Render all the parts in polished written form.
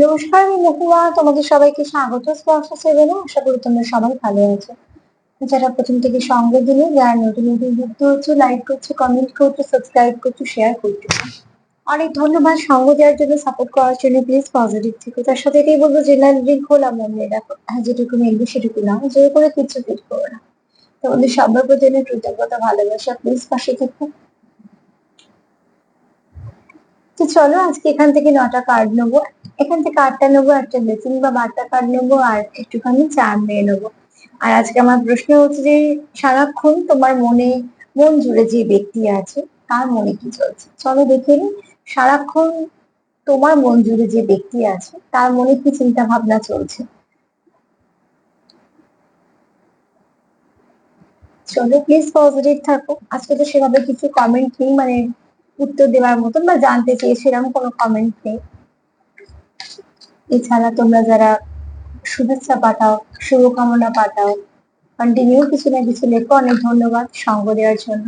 নমস্কার, আমি মহুয়া। তোমাদের সবাইকে স্বাগত স্পর্শ সেভেনে। আশা করি তোমরা সবাই ভালো আছো। যারা প্রথম থেকে সঙ্গে দিলে, যারা নতুন নতুন যুক্ত হচ্ছে, লাইক করছো, কমেন্ট করছো, সাবস্ক্রাইব করছো, শেয়ার করছো, অনেক ধন্যবাদ। সঙ্গ দেওয়ার জন্য, সাপোর্ট করার জন্য। প্লিজ পজিটিভ থেকো। তার সাথে এটাই বলবো, জেনারেল ড্রিঙ্ক খোলা মন দিয়ে দেখো। হ্যাঁ, যেটুকু মিলবে সেটুকু নাও, জোর করে কিছু ফিট করো না। তোমাদের সবার প্রতি অনেক কৃতজ্ঞতা, ভালোবাসা। প্লিজ পাশে থেকো। তো চলো, আজকে এখান থেকে 9টা কার্ড নেবো। এখান থেকে 8টা নেবো, একটা ব্লেসিং বা বার্তা কার্ড নেবো, আর একটুখানি চার নিয়ে নেবো। আর আজকে আমার প্রশ্ন হচ্ছে যে, সারাক্ষণ তোমার মন জুড়ে যে ব্যক্তি আছে, তার মনে কি চলছে। চলো দেখে নি। সারাক্ষণ তোমার মন জুড়ে যে ব্যক্তি আছে, তার মনে কি চিন্তা ভাবনা চলছে। চলো, প্লিজ পজিটিভ থাকো। আজকে তো সেভাবে কিছু কমেন্ট নেই, মানে উত্তর দেওয়ার মতন বা জানতে চেয়ে সেরকম কোনো কমেন্ট নেই। এছাড়া তোমরা যারা শুভেচ্ছা পাঠাও, শুভকামনা পাঠাও, কন্টিনিউ কিছু না কিছু লেখো, অনেক ধন্যবাদ সঙ্গ দেওয়ার জন্য।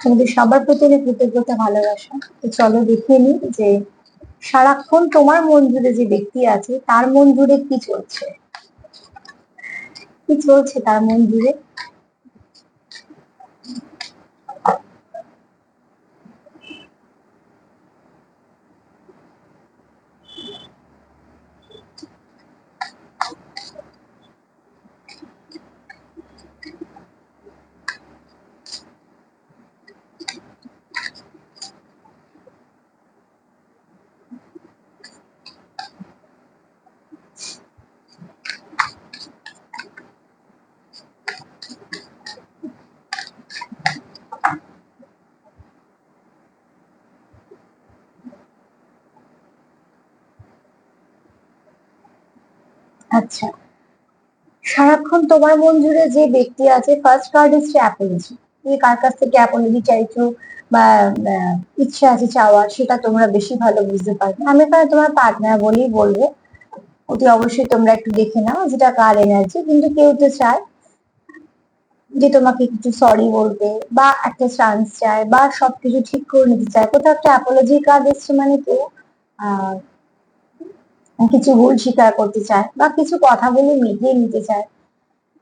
তোমাদের সবার প্রতি অনেক কৃতজ্ঞতা, ভালোবাসা। তো চলো দেখে নি যে, সারাক্ষণ তোমার মন জুড়ে যে ব্যক্তি আছে, তার মন জুড়ে কি চলছে। কি চলছে তার মন জুড়ে। আচ্ছা, সারাক্ষণ তোমার মন জুড়ে যে ব্যক্তি আছে, ফার্স্ট কার্ড হচ্ছে অ্যাপোলজি। তুমি কার কাছ থেকে অ্যাপোলজি চাইছো বা আহ, ইচ্ছা আছে চাওয়ার, সেটা তোমরা বেশি ভালো বুঝতে পারবে। আমি এখানে তোমার পার্টনার বলেই বলবো। অতি অবশ্যই তোমরা একটু দেখে নাও যেটা কার এনার্জি। কিন্তু কেউ তো চায় যে তোমাকে কিছু সরি বলতে, বা একটা চান্স চায়, বা সবকিছু ঠিক করে নিতে চায়। কোথাও একটা অ্যাপোলজি কার্ড এসছে, মানে কেউ আহ কিছু ভুল স্বীকার করতে চায়, বা কিছু কথা বলে মিটিয়ে নিতে চায়।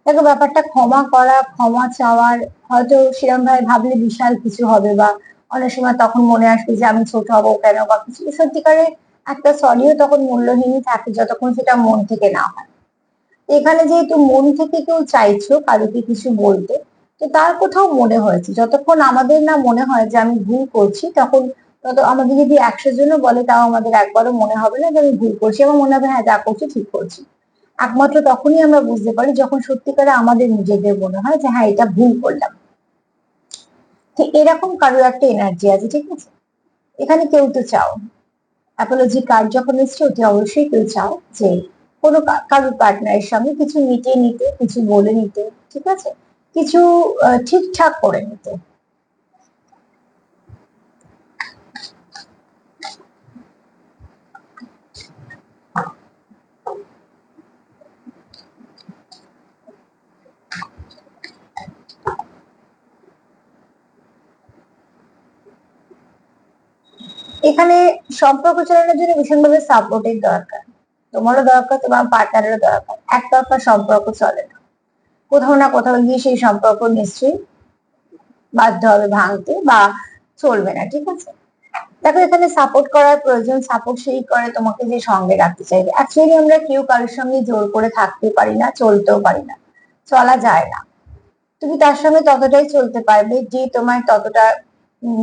দেখো, ব্যাপারটা ক্ষমা করা, ক্ষমা চাওয়ার, হয়তো সেরকম ভাবে ভাবলে বিশাল কিছু হবে, বা অনেক সময় তখন মনে আসবে যে আমি ছোট হবো কেন, বা কিছু। সত্যিকারে একটা সরিও তখন মূল্যহীনই থাকে, যতক্ষণ সেটা মন থেকে না হয়। এখানে যেহেতু মন থেকে কেউ চাইছো কারোকে কিছু বলতে, তো তার কোথাও মনে হয়েছে। যতক্ষণ আমাদের না মনে হয় যে আমি ভুল করছি, তখন তত আমাদের যদি 100 জনও বলে, তাও আমাদের একবারও মনে হবে না যে আমি ভুল করছি। এবং মনে হবে হ্যাঁ, যা করছি ঠিক করছি। একমাত্র তখনই আমরা বুঝতে পারি যখন সত্যিকারে আমাদের নিজেদের মনে হয় যে হ্যাঁ, এটা ভুল করলাম। ঠিক এরকম কারোর একটা এনার্জি আছে, ঠিক আছে। এখানে কেউ তো চাও, অ্যাপোলজি কার্ড যখন এসছে, অতি অবশ্যই কেউ চাও যে কোনো কারোর পার্টনারের সঙ্গে কিছু মিটিয়ে নিতে, কিছু বলে নিতে, ঠিক আছে, কিছু ঠিকঠাক করে নিতে। এখানে সম্পর্ক চালানোর জন্য ভীষণভাবে সাপোর্টের দরকার। তোমারও দরকার, তোমার পার্টনারেরও দরকার। একতরফা সম্পর্ক চলে না। কোথাও না কোথাও গিয়ে সেই সম্পর্ক নিশ্চয়ই বাধ্য হবে ভাঙতে, বা চলবে না, ঠিক আছে। দেখো, এখানে সাপোর্ট করার প্রয়োজন। সাপোর্ট সেই করে তোমাকে যে সঙ্গে রাখতে চাইবে। অ্যাকচুয়ালি আমরা কেউ কারোর সঙ্গে জোর করে থাকতে পারি না, চলতেও পারি না, চলা যায় না। তুমি তার সঙ্গে ততটাই চলতে পারবে যে তোমায় ততটা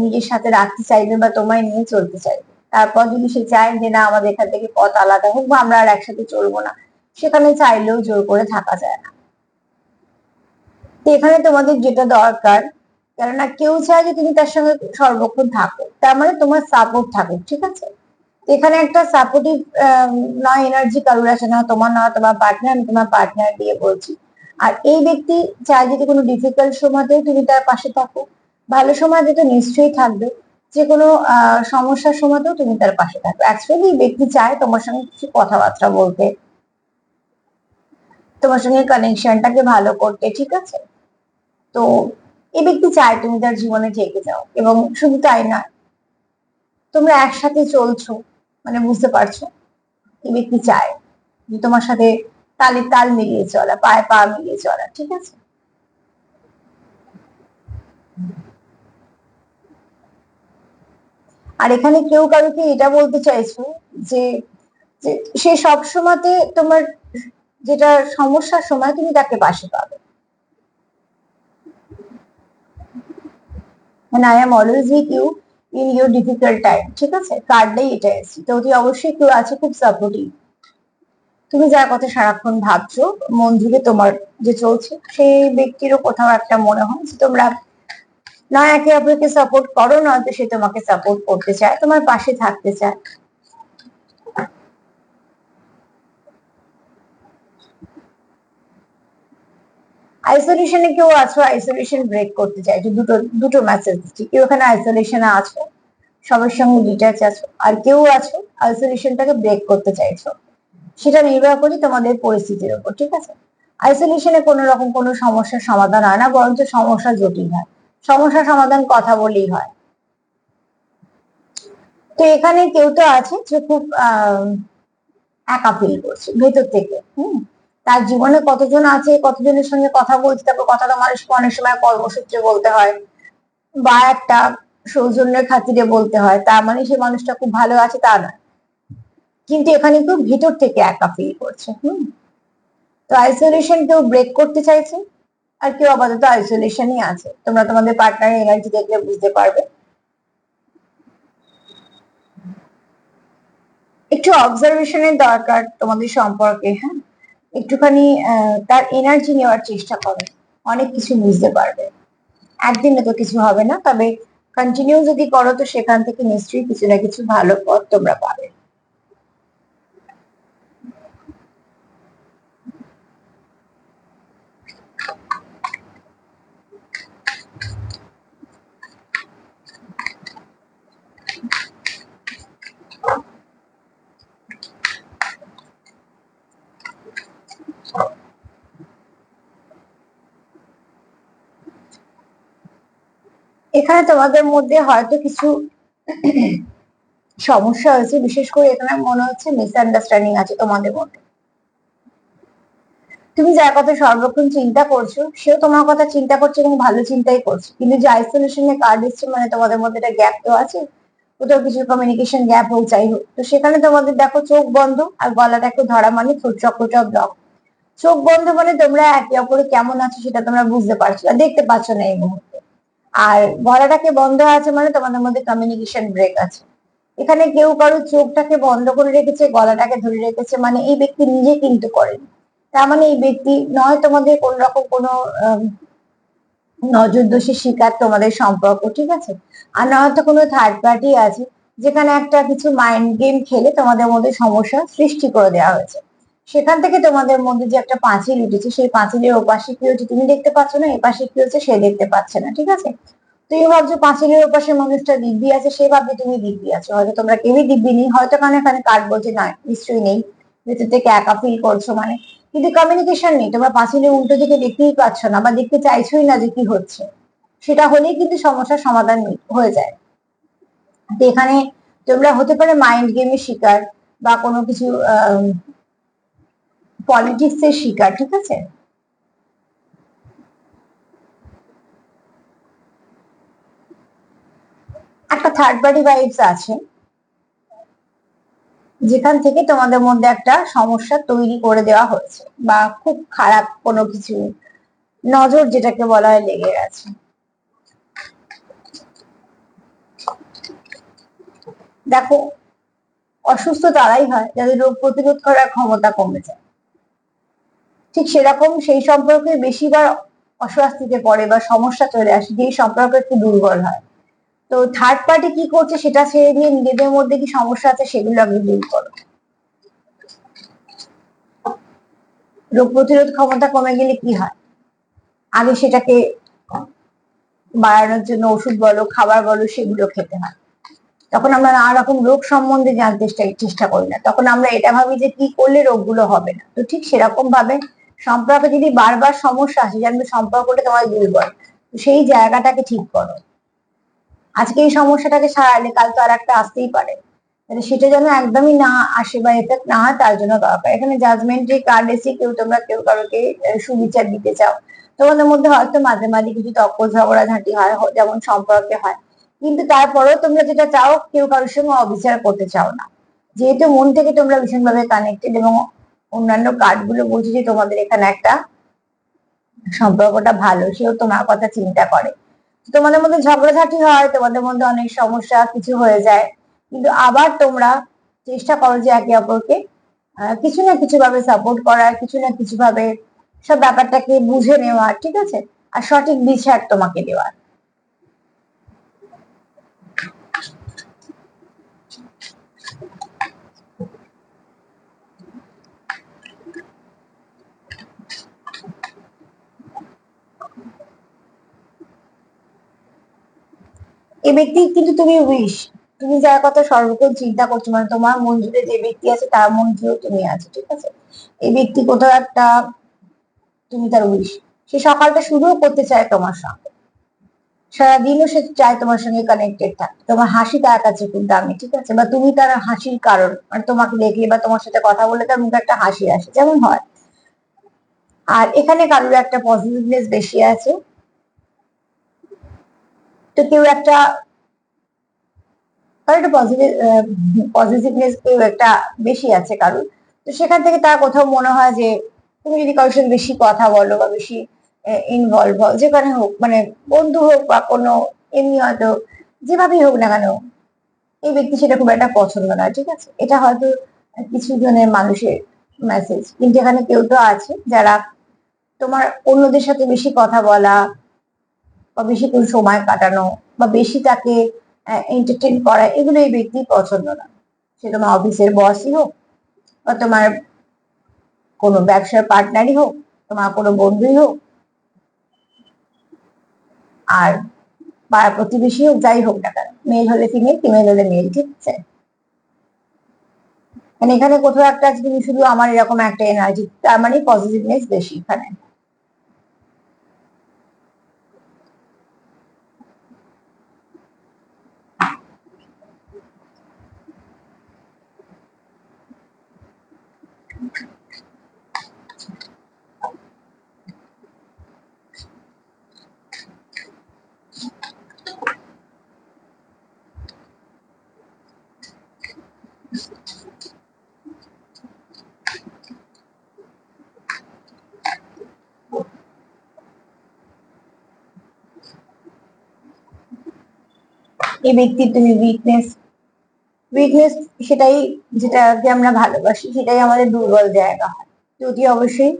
নিজের সাথে রাখতে চাইবে, বা তোমায় নিয়ে চলতে চাইবে। তারপর যদি সে চায় যে না, আমাদের এখান থেকে পথ আলাদা হোক, বা আমরা আর একসাথে চলবো না, সেখানে চাইলেও জোর করে থাকা যায় না। তো এখানে তোমাদের যেটা দরকার, কেননা কেউ চায় যে তুমি তার সঙ্গে সর্বক্ষণ থাকো, তার মানে তোমার সাপোর্ট থাকুক, ঠিক আছে। এখানে একটা সাপোর্টিভ নয় এনার্জি কারোর আছে, না তোমার না তোমার পার্টনার। আমি তোমার পার্টনার দিয়ে বলছি। আর এই ব্যক্তি চায় যদি কোনো ডিফিকাল্ট সময়তেও তুমি তার পাশে থাকো, ভালো সময়তে তো নিশ্চয়ই থাকবে। যে কোনো সমস্যার সময়তেও তুমি তার পাশে থাকবে। অ্যাকচুয়ালি এই ব্যক্তি চায় তোমার সঙ্গে কিছু কথাবার্তা বলতে, তোমার সঙ্গে কানেকশনটাকে ভালো করতে, ঠিক আছে। তো এই ব্যক্তি চায় তুমি তার জীবনে থেকে যাও, এবং শুধু তাই না, তোমরা একসাথে চলছো, মানে বুঝতে পারছো এই ব্যক্তি চায় যে তোমার সাথে তালে তাল মিলিয়ে চলা, পায়ে পা মিলিয়ে চলা, ঠিক আছে। আর এখানে কেউ কারোকে এটা বলতে চাইছো যে যে সে সবসময়তে তোমার যেটা সমস্যার সময় তুমি তাকে পাশে পাবে, মানে I am always with you in your difficult time, ঠিক আছে। কার্ডটাই এটা এসেছে, তো তুই অবশ্যই কেউ আছে খুব সাপোর্টিভ। তুমি যার কথা সারাক্ষণ ভাবছো, মন জুড়ে তোমার যে চলছে, সেই ব্যক্তিরও কোথাও একটা মনে হয় যে তোমরা না একে অপরকে সাপোর্ট করো, নয়তো সে তোমাকে সাপোর্ট করতে চায়, তোমার পাশে থাকতে চায়। আইসোলেশনে কেউ আছো, আইসোলেশন ব্রেক করতে চাইছো, দুটো দুটো মেসেজ দিচ্ছি। কেউ এখানে আইসোলেশনে আছো, সবার সঙ্গে ডিটাচ আছো, আর কেউ আছো আইসোলেশনটাকে ব্রেক করতে চাইছো। সেটা নির্ভর করে তোমাদের পরিস্থিতির উপর, ঠিক আছে। আইসোলেশনে কোনো রকম কোনো সমস্যার সমাধান হয় না, বরঞ্চ সমস্যা জটিল হয়। সমস্যা সমাধান কথা বলেই হয়। তো এখানে কেউ তো আছে যে খুব একা ফিল করছে ভেতর থেকে। তার জীবনে কতজন আছে, কতজনের সঙ্গে কথা বলছে, তারপর কথাটা মানুষকে অনেক সময় কর্মসূত্রে বলতে হয়, বা একটা সৌজন্যের খাতিরে বলতে হয়, তার মানে সে মানুষটা খুব ভালো আছে তা না, কিন্তু এখানে কেউ ভিতর থেকে একা ফিল করছে। তো আইসোলেশন কেউ ব্রেক করতে চাইছে, আর কেউ আপাতত আইসোলেশনই আছে। তোমরা তোমাদের পার্টনারের এনার্জি দেখলে বুঝতে পারবে। একটু অবজারভেশনের দরকার তোমাদের সম্পর্কে, হ্যাঁ। একটুখানি তার এনার্জি নেওয়ার চেষ্টা করো, অনেক কিছু বুঝতে পারবে। একদিনে তো কিছু হবে না, তবে কন্টিনিউ যদি করো তো সেখান থেকে নিশ্চয়ই কিছু না কিছু ভালো পথ তোমরা পাবে। এখানে তোমাদের মধ্যে হয়তো কিছু সমস্যা হয়েছে, বিশেষ করে এখানে মনে হচ্ছে মিসআন্ডারস্ট্যান্ডিং আছে তোমাদের মধ্যে। তুমি যার কথা সর্বক্ষণ চিন্তা করছো, সেও তোমার কথা চিন্তা করছে এবং ভালো চিন্তাই করছে, কিন্তু যে আইসোলেশনে কার্ড এসছে, মানে তোমাদের মধ্যে একটা গ্যাপ তো আছে, কোথাও কিছু কমিউনিকেশন গ্যাপ হোক যাই হোক। তো সেখানে তোমাদের দেখো চোখ বন্ধ আর গলাটা একটু ধরা, মানে ঠোঁট চক্রটা ব্লক। চোখ বন্ধ মানে তোমরা একে অপরে কেমন আছো সেটা তোমরা বুঝতে পারছো না, দেখতে পাচ্ছ না এই মুহূর্তে। আর গলাটাকে বন্ধ আছে মানে তোমাদের মধ্যে কমিউনিকেশন ব্রেক আছে। এখানে কেউ কারো চোখটাকে বন্ধ করে রেখেছে, গলাটাকে ধরে রেখেছে, মানে এই ব্যক্তি নিজে কিন্তু করেনি। তার মানে এই ব্যক্তি নয় তোমাদের কোন রকম কোনো নজর দোষের শিকার তোমাদের সম্পর্ক, ঠিক আছে। আর নয়তো কোনো থার্ড পার্টি আছে, যেখানে একটা কিছু মাইন্ড গেম খেলে তোমাদের মধ্যে সমস্যা সৃষ্টি করে দেওয়া হয়েছে। সেখান থেকে তোমাদের মধ্যে যে একটা পাঁচিল উঠেছে, সেই পাঁচিলের ওপাশে কি হচ্ছে তুমি দেখতে পাচ্ছ না, এপাশে কি হচ্ছে সে দেখতে পাচ্ছে না, ঠিক আছে। তুমি ভাবছো পাঁচিলের ওপাশে মানুষটা দিব্যি আছে, সে ভাবছে তুমি দিব্যি আছো, হয়তো তোমরা কেউই দিব্যি নেই, হয়তো কারণ এখানে কার্ড বলছে না নিশ্চয়ই নেই, ভেতর থেকে একা ফিল করছো মানে। কিন্তু কমিউনিকেশন নেই, তোমরা পাঁচিলের উল্টো দিকে দেখতেই পাচ্ছ না, বা দেখতে চাইছোই না যে কি হচ্ছে। সেটা হলেই কিন্তু সমস্যার সমাধান হয়ে যায়। তো এখানে তোমরা হতে পারে মাইন্ড গেমের শিকার, বা কোনো কিছু পলিটিক্স এর শিকার, ঠিক আছে। একটা থার্ড পার্টি ভাইবস আছে, যেখান থেকে তোমাদের মধ্যে একটা সমস্যা তৈরি করে দেওয়া হয়েছে, বা খুব খারাপ কোনো কিছু নজর যেটাকে বলা হয় লেগে গেছে। দেখো, অসুস্থ তারাই হয় যাদের রোগ প্রতিরোধ করার ক্ষমতা কমে যায়। ঠিক সেরকম সেই সম্পর্কে বেশিবার অস্বস্তিতে পড়ে বা সমস্যা চলে আসে যেই সম্পর্ক একটু দুর্বল হয়। তো থার্ড পার্টি কি করছে সেটা ছেড়ে দিয়ে নিজেদের মধ্যে কি সমস্যা আছে সেগুলো আগে দূর করো। রোগ প্রতিরোধ ক্ষমতা কমে গেলে কি হয়, আগে সেটাকে বাড়ানোর জন্য ওষুধ বলো, খাবার বলো, সেগুলো খেতে হয়। তখন আমরা নানা রকম রোগ সম্বন্ধে জানতে চেষ্টা করি না, তখন আমরা এটা ভাবি যে কি করলে রোগগুলো হবে না। তো ঠিক সেরকম ভাবে সম্পর্কে যদি বারবার সমস্যা আসে, জানবে সম্পর্কটা তোমার দুর্বল, তো সেই জায়গাটাকে ঠিক করো। আজকে এই সমস্যাটাকে সারালে কাল তো আর একটা আসতেই পারে। তাহলে সেটা যেন একদমই না আসে বা এফেক্ট না হয়, তার জন্য দরকার। এখানে জাজমেন্ট যে কার্ড এসে তোমরা কেউ কারোকে সুবিচার দিতে চাও, তোমাদের মধ্যে হয়তো মাঝে মাঝে কিছু তর্ক ঝগড়াঝাঁটি হয়, যেমন সম্পর্কে হয়, কিন্তু তারপরেও তোমরা যেটা চাও, কেউ কারোর সঙ্গে অবিচার করতে চাও না। যেহেতু মন থেকে তোমরা ভীষণভাবে কানেক্টেড, এবং অন্যান্য কার্ড গুলো বলছে যে তোমাদের এখানে একটা সম্পর্কটা ভালো, সেও তোমার কথা চিন্তা করে। তোমাদের মধ্যে ঝগড়াঝাটি হয়, তোমাদের মধ্যে অনেক সমস্যা কিছু হয়ে যায়, কিন্তু আবার তোমরা চেষ্টা করো যে একে অপরকে কিছু না কিছু ভাবে সাপোর্ট করার, কিছু না কিছু ভাবে সব ব্যাপারটাকে বুঝে নেওয়ার, ঠিক আছে, আর সঠিক বিচার তোমাকে দেওয়ার। এই ব্যক্তি কিন্তু তুমি উইশ, তুমি যার কথা সর্বক্ষণ চিন্তা করছো, মানে তোমার মন জুড়ে যে ব্যক্তি আছে তার মন জুড়েও তুমি আছো, ঠিক আছে। এই ব্যক্তি কোথাও একটা, তুমি তার উইশ, সে সকালটা শুরুও করতে চায় তোমার সঙ্গে, সারাদিনও সে চায় তোমার সঙ্গে কানেক্টেড থাকতে। তোমার হাসি তার কাছে খুব দামি, ঠিক আছে, বা তুমি তার হাসির কারণ, মানে তোমাকে দেখলে বা তোমার সাথে কথা বলে তার মুখে একটা হাসি আসে, যেমন হয়। আর এখানে কারোর একটা পজিটিভনেস বেশি আছে, তো কেউ একটা, কারোর একটা পজিটিভনেস কেউ একটা বেশি আছে কারোর। তো সেখান থেকে তার কোথাও মনে হয় যে তুমি যদি কারোর সাথে বেশি কথা বলো বা বেশি ইনভলভ হও, যেখানে হোক, মানে বন্ধু হোক বা কোনো এমনি হয়তো যেভাবেই হোক না কেন, এই ব্যক্তি সেটা খুব একটা পছন্দ না, ঠিক আছে। এটা হয়তো কিছু জনের মানুষের মেসেজ, কিন্তু এখানে কেউ তো আছে যারা তোমার অন্যদের সাথে বেশি কথা বলা বা বেশি কোন সময় কাটানো বা বেশি তাকে এন্টারটেন করা, এগুলো এই ব্যক্তি পছন্দ না। সে তোমার অফিসের বসই হোক বা তোমার কোনো ব্যবসার পার্টনারই হোক, তোমার কোনো বন্ধুই হোক, আর পাড়া প্রতিবেশী হোক, যাই হোক না কেন, মেল হলে ফিমেল, ফিমেল হলে মেল, ঠিক আছে। মানে এখানে কোথাও একটা আছে তুমি শুধু আমার এরকম একটা এনার্জি, তার মানে পজিটিভনেস বেশি এখানে। এই ব্যক্তির তুমি উইকনেস, উইকনেস সেটাই, যেটাকে আমরা ভালোবাসি সেটাই আমাদের দুর্বল জায়গা হয়। যদি অবশ্যই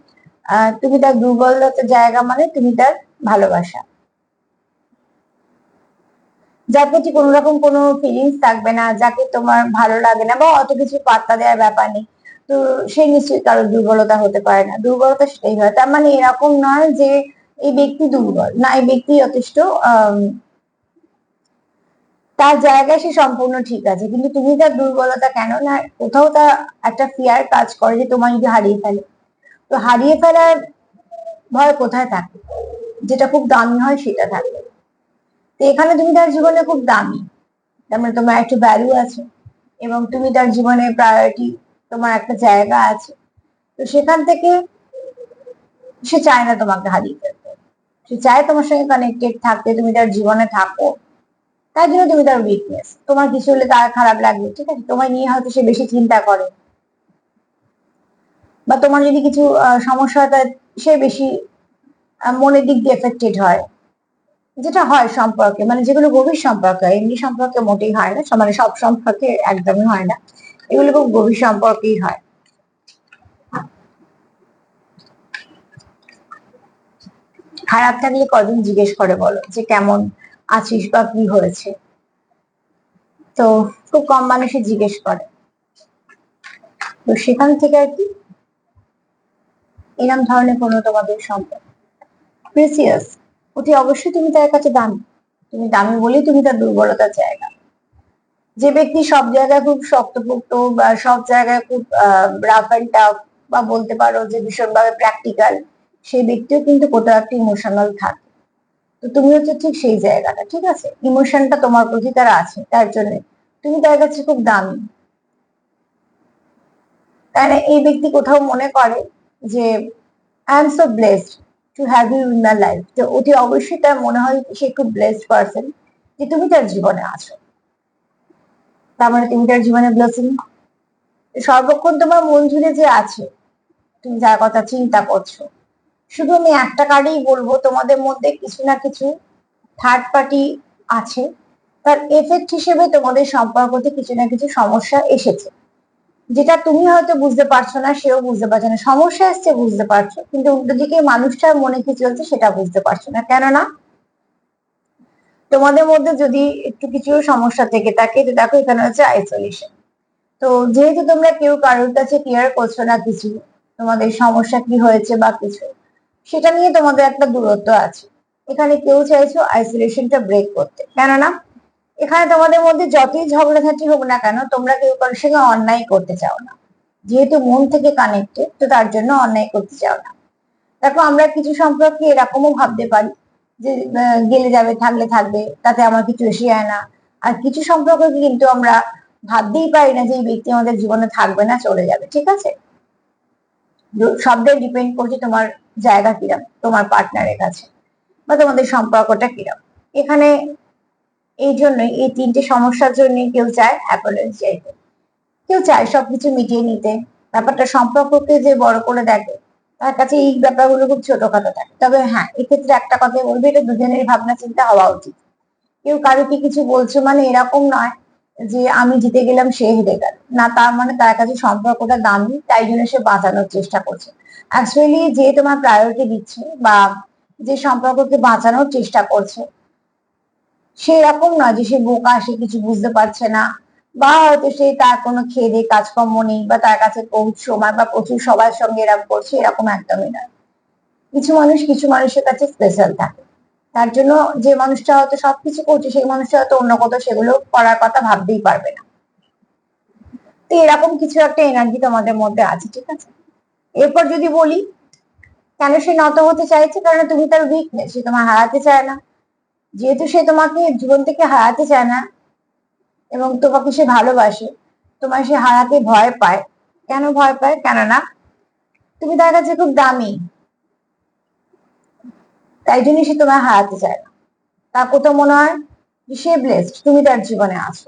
তুমি তার দুর্বলতার জায়গা, মানে তুমি তার ভালোবাসা, যার প্রতি কোনো রকম কোনো ফিলিংস থাকবে না, যাকে তোমার ভালো লাগে না বা অত কিছু পাত্তা দেওয়ার ব্যাপার নেই, তো সে নিশ্চয়ই কারোর দুর্বলতা হতে পারে না। দুর্বলতা সেটাই হয়, তার মানে এরকম নয় যে এই ব্যক্তি দুর্বল না, এই ব্যক্তি যথেষ্ট তার জায়গায় সে সম্পূর্ণ ঠিক আছে, কিন্তু তুমি তার দুর্বলতা কেন না, কোথাও তার একটা ফিয়ার কাজ করে যে তোমার যদি হারিয়ে ফেলে, তো হারিয়ে ফেলার ভয় কোথায় থাকে, যেটা খুব দামি হয় সেটা থাকে। তো এখানে তুমি তার জীবনে খুব দামি, তার মানে তোমার একটা ভ্যালু আছে, এবং তুমি তার জীবনে প্রায়োরিটি, তোমার একটা জায়গা আছে। তো সেখান থেকে সে চায় না তোমাকে হারিয়ে ফেলতে, সে চায় তোমার সঙ্গে কানেক্টেড থাকতে, তুমি তার জীবনে থাকো। তার জন্য তুমি তার উইকনেস, তোমার কিছু হলে তার খারাপ লাগবে, ঠিক আছে, তোমায় নিয়ে হয়তো সে বেশি চিন্তা করে, বা তোমার যদি কিছু সমস্যা হয় সে বেশি মনের দিক দিয়ে এফেক্টেড হয়, যেটা হয় সম্পর্কে, মানে যেগুলো গভীর সম্পর্ক, এমনি সম্পর্কে মোটেই হয় না, মানে সব সম্পর্কে একদমই হয় না, এগুলো খুব গভীর সম্পর্কেই হয়। খারাপ থাকলে কজন জিজ্ঞেস করে বলো যে কেমন আছিস বা কি হয়েছে, তো খুব কম মানুষই জিজ্ঞেস করে। তো সেখান থেকে আর কি, এরকম ধরনের কোনো তোমাদের সম্পর্ক প্রিসিয়াস, অতি অবশ্যই তুমি তার কাছে দামি, তুমি দামি বলেই তুমি তার দুর্বলতার জায়গা। যে ব্যক্তি সব জায়গায় খুব শক্তপোক্ত বা সব জায়গায় খুব রাফ অ্যান্ড টাফ, বা বলতে পারো যে ভীষণভাবে প্র্যাকটিক্যাল, সেই ব্যক্তিও কিন্তু কোথাও একটা ইমোশনাল থাকে। তো তুমি হচ্ছে ঠিক সেই জায়গাটা, ঠিক আছে, ইমোশনটা তোমার প্রতি তার আছে, তার জন্য তুমি তার কাছে খুব দামি। তাই না, এই ব্যক্তি কোথাও মনে করে যে I am so blessed to have you in my life, তো অতি অবশ্যই তার মনে হয় সে খুব ব্লেসড পার্সন যে তুমি তার জীবনে আছো। তার মানে তুমি তার জীবনে ব্লেসিং। সর্বক্ষণ তোমার মন জুড়ে যে আছে, তুমি যার কথা চিন্তা করছো, শুধু আমি একটা কার্ডেই বলবো, তোমাদের মধ্যে কিছু না কিছু থার্ড পার্টি আছে, তার এফেক্ট হিসেবে তোমাদের সম্পর্কতে কিছু না কিছু সমস্যা এসেছে, যেটা তুমি হয়তো বুঝতে পারছো না, সেও বুঝতে পারছে না। সমস্যা এসছে বুঝতে পারছো, কিন্তু উল্টো দিকে মানুষটার মনে কি চলছে সেটা বুঝতে পারছো না। কেননা তোমাদের মধ্যে যদি একটু কিছু সমস্যা থেকে থাকে, তো দেখো এখানে হচ্ছে আইসোলেশন। তো যেহেতু তোমরা কেউ কারোর কাছে ক্লিয়ার করছো না কিছু, তোমাদের সমস্যা কি হয়েছে বা কিছু, সেটা নিয়ে তোমাদের একটা দূরত্ব আছে। এখানে কেউ চাইছো আইসোলেশনটা ব্রেক করতে, কেননা এখানে তোমাদের মধ্যে যতই ঝগড়াঝাটি হোক না কেন, তোমরা কেউ কারোর সঙ্গে অন্যায় করতে চাও না। যেহেতু মন থেকে কানেক্টেড, তো তার জন্য অন্যায় করতে চাও না। দেখো, আমরা কিছু সম্পর্কে এরকমও ভাবতে পারি যে গেলে যাবে, থাকলে থাকবে, তাতে আমার কিছু এসে যায় না। আর কিছু সম্পর্কে কিন্তু আমরা ভাবতেই পারি না যে এই ব্যক্তি আমাদের জীবনে থাকবে না, চলে যাবে, ঠিক আছে। সবটাই ডিপেন্ড করছে তোমার জায়গা কিরম তোমার পার্টনারের কাছে, বা তোমাদের সম্পর্কটা কিরম। এখানে এই জন্যই এই তিনটে সমস্যার জন্য কেউ চায় অ্যাপোলজি চাইতে, কেউ চায় সবকিছু মিটিয়ে নিতে, ব্যাপারটা সম্পর্ককে যে বড় করে দেখে, তার কাছে এই ব্যাপারগুলো খুব ছোটখাটো থাকে। তবে হ্যাঁ, এক্ষেত্রে একটা কথা বলবো, এটা দুজনের ভাবনা চিন্তা হওয়া উচিত। কেউ কারোকে কিছু বলছে মানে এরকম নয় যে আমি জিতে গেলাম সে হেরে গেল, না, তার মানে তার কাছে সম্পর্কটা দামি, তাই জন্য সে বাঁচানোর চেষ্টা করছে। অ্যাকচুয়ালি যে তোমার প্রায়োরিটি দিচ্ছে বা যে সম্পর্ককে বাঁচানোর চেষ্টা করছে, সে এরকম নয় যে সে বোকা, সে কিছু বুঝতে পারছে না, বা হয়তো সে তার কোনো খেয়ে দিয়ে কাজকর্ম নেই, বা তার কাছে প্রচুর সময় বা প্রচুর সবার সঙ্গে এরকম করছে, এরকম একদমই নয়। কিছু মানুষ কিছু মানুষের কাছে স্পেশাল থাকে, তার জন্য যে মানুষটা হয়তো সবকিছু করছে, সেই মানুষটা হয়তো অন্য কোথাও সেগুলো করার কথা ভাবতেই পারবে না। তো এরকম কিছু একটা এনার্জি তোমাদের মধ্যে আছে, ঠিক আছে। এরপর যদি বলি, কেন সে নত হতে চাইছে, কারণ তুমি তার উইকনেস, সে তোমার হারাতে চায় না। যেহেতু সে তোমাকে জীবন থেকে হারাতে চায় না এবং তোমাকে সে ভালোবাসে, তোমার সে হারাতে ভয় পায়। কেন ভয় পায়? কেননা তুমি তার কাছে খুব দামি, তাই জন্য সে তোমায় হারাতে চায় না। তার কোথাও মনে হয় যে সে ব্লেসড, তুমি তার জীবনে আছো।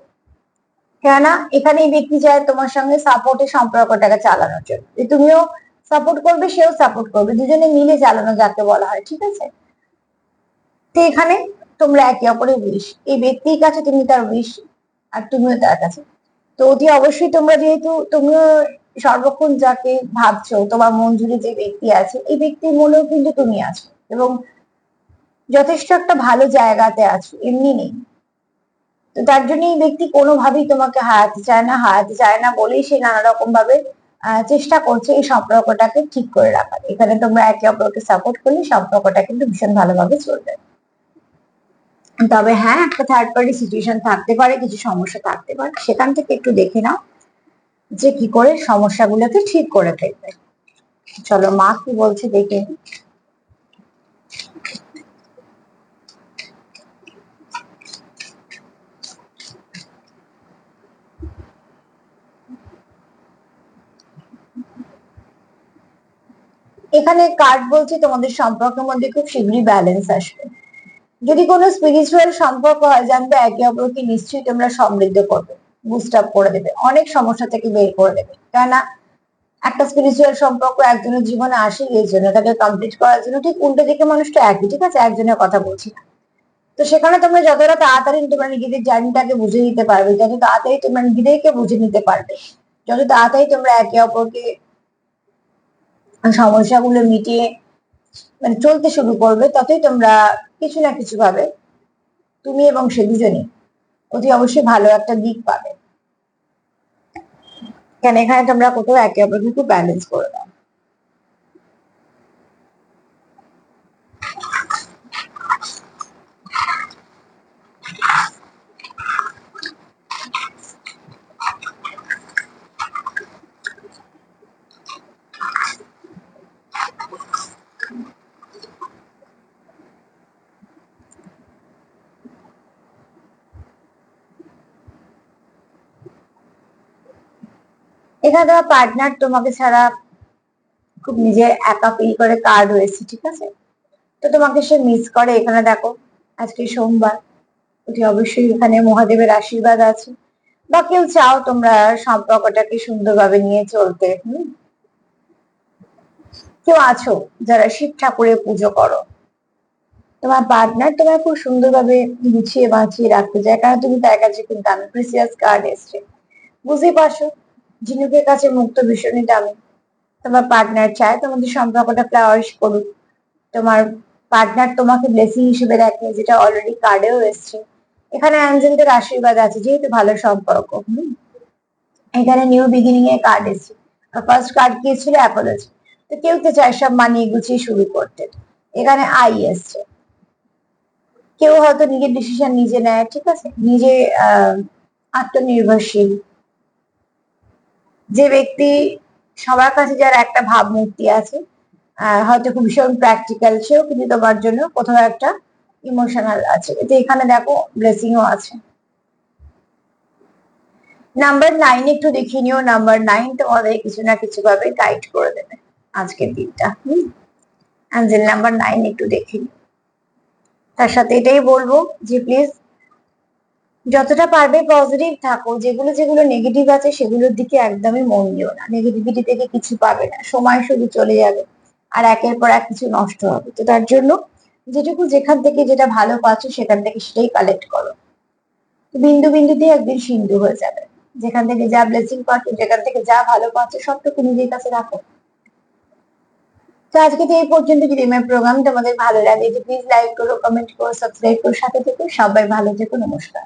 কেননা এখানে এই ব্যক্তি চায় তোমার সঙ্গে সাপোর্টের সম্পর্কটাকে চালানোর জন্য, যে তুমিও সাপোর্ট করবে, সেও সাপোর্ট করবে, দুজনে মিলে চালানো যাকে বলা হয়, ঠিক আছে। তো এখানে তোমরা একে অপরের উইশ, এই ব্যক্তির কাছে তুমি তার উইশ, আর তুমিও তার কাছে। তো অতি অবশ্যই তোমরা, যেহেতু তুমিও সর্বক্ষণ যাকে ভাবছো, তোমার মন জুড়ে যে ব্যক্তি আছে, এই ব্যক্তির মনেও কিন্তু তুমি আছো, এবং যথেষ্ট একটা ভালো জায়গাতে আছো, এমনি নেই। তো তার জন্য এই ব্যক্তি কোনোভাবেই তোমাকে হারাতে চায় না, হারাতে চায় না বলেই সে নানা রকম ভাবে চেষ্টা করছে এই সম্পর্কটাকে ঠিক করে রাখার। এখানে তোমরা একে অপরকে সাপোর্ট করলে সম্পর্কটা কিন্তু ভীষণ ভালোভাবে চলবে। তবে হ্যাঁ, একটা থার্ড পার্টি সিচুয়েশন থাকতে পারে, কিছু সমস্যা থাকতে পারে, সেখান থেকে একটু দেখে নাও যে কি করে সমস্যাগুলোকে ঠিক করে ফেলবে। চলো মা কি বলছে দেখে নিই। এখানে কার্ড বলছে তোমাদের সম্পর্কের মধ্যে খুব শীঘ্রই ব্যালেন্স আসবে। যদি কোনো স্পিরিচুয়াল সম্পর্ক হয়, জানবে একে অপরকে নিশ্চয়ই তোমরা সমৃদ্ধ করবে, বুস্ট আপ করে দেবে, অনেক সমস্যা থেকে বের করে দেবে। কেননা একটা স্পিরিচুয়াল সম্পর্ক একজনের জীবনে আসে এই জন্য, তাকে কমপ্লিট করার জন্য। ঠিক উল্টো দিকে মানুষটা একই, ঠিক আছে, একজনের কথা বলছি না। তো সেখানে তোমরা যতটা তাড়াতাড়ি তোমরা নিজেদের জার্নিটাকে বুঝে নিতে পারবে, যত তাড়াতাড়ি তোমরা নিজেদেরকে বুঝে নিতে পারবে, যত তাড়াতাড়ি তোমরা একে অপরকে সমস্যাগুলো মিটিয়ে মানে চলতে শুরু করবে, ততই তোমরা কিছু না কিছু ভাবে তুমি এবং সে দুজনেই অতি অবশ্যই ভালো একটা দিক পাবে। কেন এখানে তোমরা কোথাও একে অপরকে খুব ব্যালেন্স করে দাও। এখানে তোমার পার্টনার তোমাকে ছাড়া খুব নিজের একা ফিল করে, কার্ড রয়েছে, ঠিক আছে? তো তোমাকে সে মিস করে। এখানে দেখো আজকে সোমবার, এটি অবশ্যই এখানে মহাদেবের আশীর্বাদ আছে, বা কেউ চাও তোমরা সম্পর্কটাকে সুন্দরভাবে নিয়ে চলতে। কেউ আছো যারা শিব ঠাকুরের পুজো করো, তোমার পার্টনার তোমার খুব সুন্দরভাবে গুছিয়ে বাঁচিয়ে রাখতে চায়, কারণ তুমি তার কাছে খুব দামি প্রিসিয়াস কার্ড এসছে। বুঝতেই পারছো, ঝিনুকের কাছে মুক্ত ভীষণই দামি। তোমার পার্টনার চায় তোমাদের সম্পর্কটা ফ্লাওয়ারিশ করুক। তোমার পার্টনার তোমাকে ব্লেসিং হিসেবে দেখে, যেটা অলরেডি কার্ডেও এসছে। এখানে অ্যাঞ্জেলদের আশীর্বাদ আছে, যেহেতু ভালো সম্পর্ক। এখানে নিউ বিগিনিং এর কার্ড এসছে। ফার্স্ট কার্ড কি ছিল? অ্যাপোলজি। তো কেউ তো চায় সব মানিয়ে গুছিয়ে শুরু করতে। এখানে আই এসছে। কেউ হয়তো নিজের ডিসিশন নিজে নেয়, ঠিক আছে, নিজে আত্মনির্ভরশীল যে ব্যক্তি, সবার কাছে যার একটা ভাবমূর্তি আছে, হয়তো খুব ভীষণ প্র্যাকটিক্যাল, সেও কিন্তু তোমার জন্য কোথাও একটা ইমোশনাল আছে। যে এখানে দেখো ব্লেসিংও আছে। নাম্বার 9 একটু দেখে নিও। নাম্বার 9 তোমাদের কিছু না কিছু ভাবে গাইড করে দেবে আজকের দিনটা। অ্যাঞ্জেল নাম্বার 9 একটু দেখে নিও। তার সাথে এটাই বলবো যে প্লিজ যতটা পারবে পজিটিভ থাকো। যেগুলো যেগুলো নেগেটিভ আছে সেগুলোর দিকে একদমই মন দিও না। নেগেটিভিটি থেকে কিছু পাবে না, সময় শুধু চলে যাবে, আর একের পর এক কিছু নষ্ট হবে। তো তার জন্য যেটুকু যেখান থেকে যেটা ভালো পাচ্ছ সেখান থেকে সেটাই কালেক্ট করো। বিন্দু বিন্দুতে একদিন সিন্ধু হয়ে যাবে। যেখান থেকে যা ব্লেসিং পাচ্ছ, যেখান থেকে যা ভালো পাচ্ছ, সবটুকু নিজের কাছে রাখো। তো আজকে তো এই পর্যন্ত। যদি আমার প্রোগ্রাম তোমাদের ভালো লাগে, প্লিজ লাইক করো, কমেন্ট করো, সাবস্ক্রাইব করো, সাথে থেকো। সবাই ভালো থেকো। নমস্কার।